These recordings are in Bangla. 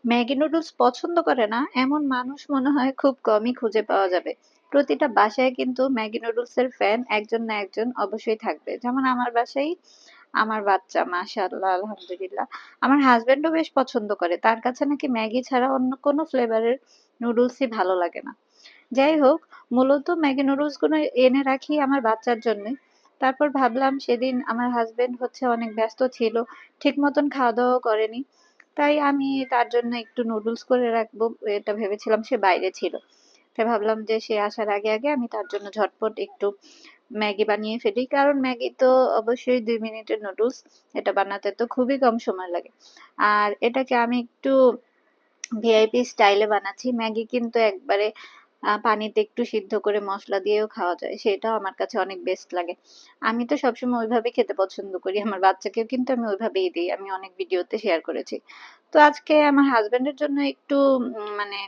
ম্যাগি নুডলস পছন্দ করে না এমন মানুষ মনে হয় খুব কমই খুঁজে পাওয়া যাবে। প্রতিটা বাসায় কিন্তু ম্যাগি নুডলস এর ফ্যান একজন না একজন অবশ্যই থাকবে। যেমন আমার বাসায় আমার বাচ্চা, মাশাআল্লাহ আলহামদুলিল্লাহ। আমার হাসব্যান্ডও বেশ পছন্দ করে। তার কাছে নাকি ম্যাগি ছাড়া অন্য কোনো ফ্লেভারের নুডলসই ভালো লাগে না। যাই হোক, মূলত ম্যাগি নুডলস গুলো এনে রাখি আমার বাচ্চার জন্য। তারপর ভাবলাম সেদিন আমার হাজবেন্ড হচ্ছে অনেক ব্যস্ত ছিল, ঠিক মতন খাওয়া দাওয়া করেনি। তাই আমি তার জন্য একটু নুডলস করে রাখবো, এটা ভেবেছিলাম। সে বাইরে ছিল, তাই ভাবলাম যে সে আসার আগে আগে আমি তার জন্য ঝটপট একটু ম্যাগি বানিয়ে ফেলি, কারণ ম্যাগি তো অবশ্যই 2 মিনিটের নুডলস, এটা বানাতে তো খুবই কম সময় লাগে। আর এটাকে আমি একটু ভিআইপি স্টাইলে বানাচ্ছি। ম্যাগি কিন্তু একবারে পানিতে একটু সিদ্ধ করে মসলা দিয়েও খাওয়া যায়। সেটাও আমার কাছে অনেক বেস্ট লাগে। আমি তো সবসময় ওইভাবে খেতে পছন্দ করি। আমার বাচ্চাকেও কিন্তু আমি ওইভাবেই দেই। আমি অনেক ভিডিওতে শেয়ার করেছি। তো আজকে আমার হাসব্যান্ডের জন্য একটু মানে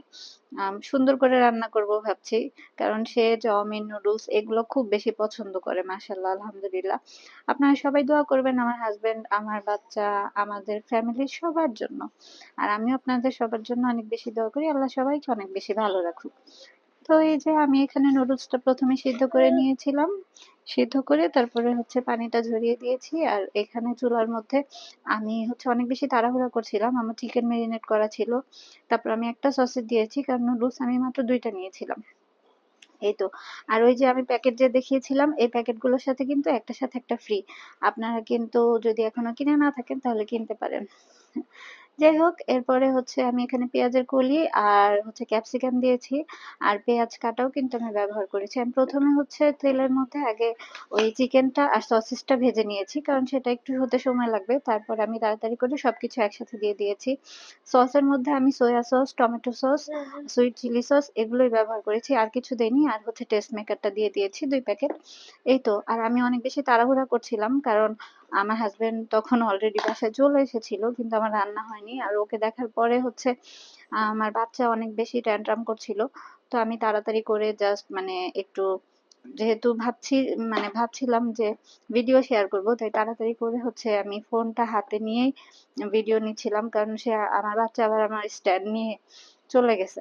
সুন্দর করে রান্না করব ভাবছি। কারণ সে চাউমিন, নুডলস এগুলো খুব বেশি পছন্দ করে। মাশাআল্লাহ আলহামদুলিল্লাহ। আপনারা সবাই দোয়া করবেন আমার হাসব্যান্ড, আমার বাচ্চা, আমাদের ফ্যামিলির সবার জন্য। আর আমিও আপনাদের সবার জন্য অনেক বেশি দোয়া করি। আল্লাহ সবাইকে অনেক বেশি ভালো রাখুক। তো এই যে আমি এখানে নুডলসটা প্রথমে সিদ্ধ করে নিয়েছিলাম। সিদ্ধ করে তারপরে হচ্ছে পানিটা ঝরিয়ে দিয়েছি। আর এখানে চুলার মধ্যে আমি হচ্ছে অনেক বেশি তাড়াহুড়া করছিলাম। আমার চিকেন মেরিনেট করা ছিল। তারপর আমি একটা সসেজ দিয়েছি, কারণ নুডলস আমি মাত্র 2টা নিয়েছিলাম। এই তো। আর ওই যে আমি প্যাকেট যে দেখিয়েছিলাম, এই প্যাকেটগুলোর সাথে কিন্তু একটার সাথে একটা ফ্রি। আপনারা কিন্তু যদি এখনো কিনে না থাকেন তাহলে কিনতে পারেন। যাই হোক, এরপরে হচ্ছে আমি এখানে পেঁয়াজের কলি আর হচ্ছে ক্যাপসিকাম দিয়েছি। আর পেঁয়াজ কাটাও কিন্তু আমি ব্যবহার করেছি। আমি প্রথমে হচ্ছে তেলের মধ্যে আগে ওই চিকেনটা আর সসেসটা ভেজে নিয়েছি, কারণ সেটা একটু হতে সময় লাগবে। তারপর আমি তাড়াতাড়ি করে সবকিছু একসাথে দিয়ে দিয়েছি। সসের মধ্যে আমি soya sauce, tomato sauce, sweet chilli sauce এগুলোই ব্যবহার করেছি, আর কিছু দেইনি। আর হচ্ছে টেস্ট মেকারটা দিয়ে দিয়েছি 2 প্যাকেট। এই তো। আর আমি অনেক বেশি তাড়াহুড়া করছিলাম, কারণ আমার হাসবেন্ড তখন অলরেডি বাসায় চলে এসেছিল, কিন্তু আমার রান্না হয়নি। আর ওকে দেখার পরে হচ্ছে আমার বাচ্চা অনেক বেশি ট্যান্ট্রাম করছিল। তো আমি তাড়াতাড়ি করে জাস্ট মানে একটু, যেহেতু ভাবছিলাম যে ভিডিও শেয়ার করব, তাই তাড়াতাড়ি করে হচ্ছে আমি ফোনটা হাতে নিয়েই ভিডিও নিচ্ছিলাম। কারণ আমার বাচ্চা আবার আমার স্ট্যান্ড নিয়ে চলে গেছে।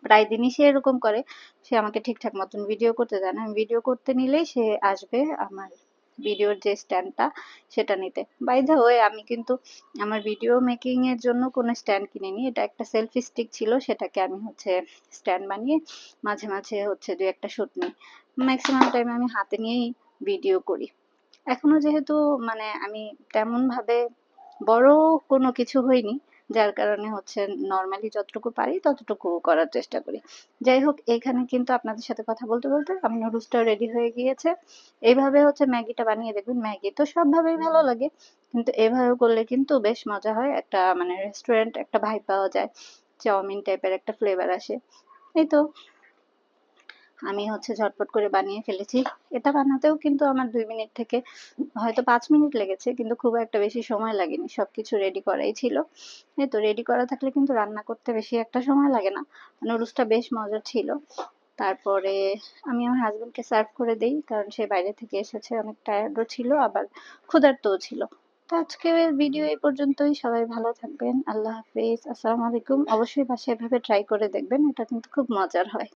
প্রায় দিনই সে এরকম করে। সে আমাকে ঠিকঠাক মতন ভিডিও করতে দেয় না। আমি ভিডিও করতে নিলেই সে আসবে আমার ভিডিওর যে স্ট্যান্ডটা সেটা নিতে। বাই দ্য ওয়ে, আমি কিন্তু আমার ভিডিও মেকিং এর জন্য কোনো স্ট্যান্ড কিনিনি। এটা একটা সেলফি স্টিক ছিল, সেটাকে আমি হচ্ছে স্ট্যান্ড বানিয়ে মাঝে মাঝে হচ্ছে 2 একটা শুট নিই। ম্যাক্সিমাম টাইম আমি হাতে নিয়েই ভিডিও করি। এখনো যেহেতু আমি তেমন ভাবে বড় কোনো কিছু হইনি, যার কারণে হচ্ছে নরমালি যতটুকু পারি ততটুকু করার চেষ্টা করি। যাই হোক, এখানে কিন্তু আপনাদের সাথে কথা বলতে বলতে আমার নুডলসটা রেডি হয়ে গিয়েছে। এইভাবে হচ্ছে ম্যাগিটা বানিয়ে দেখবেন। ম্যাগি তো সবভাবেই ভালো লাগে, কিন্তু এভাবে করলে কিন্তু বেশ মজা হয়। একটা রেস্টুরেন্ট একটা ভাইব পাওয়া যায়, চাউমিন টাইপের একটা ফ্লেভার আসে। এই তো, আমি হচ্ছে ঝটপট করে বানিয়ে ফেলেছি। এটা বানাতেও কিন্তু আমার 2 মিনিট থেকে হয়তো 5 মিনিট লেগেছে, কিন্তু খুব একটা বেশি সময় লাগেনি। সবকিছু রেডি করাই ছিল। এই তো, রেডি করা থাকলে কিন্তু রান্না করতে বেশি একটা সময় লাগে না। নুডলসটা বেশ মজার ছিল। তারপরে আমি আমার হাজবেন্ডকে সার্ভ করে দেই, কারণ সে বাইরে থেকে এসেছে, অনেক টায়ার্ডও ছিল, আবার ক্ষুধার্তও ছিল। তো আজকের ভিডিও এই পর্যন্তই। সবাই ভালো থাকবেন। আল্লাহ হাফেজ। আসসালামু আলাইকুম। অবশ্যই বাসায় এভাবে ট্রাই করে দেখবেন, এটা কিন্তু খুব মজার হয়।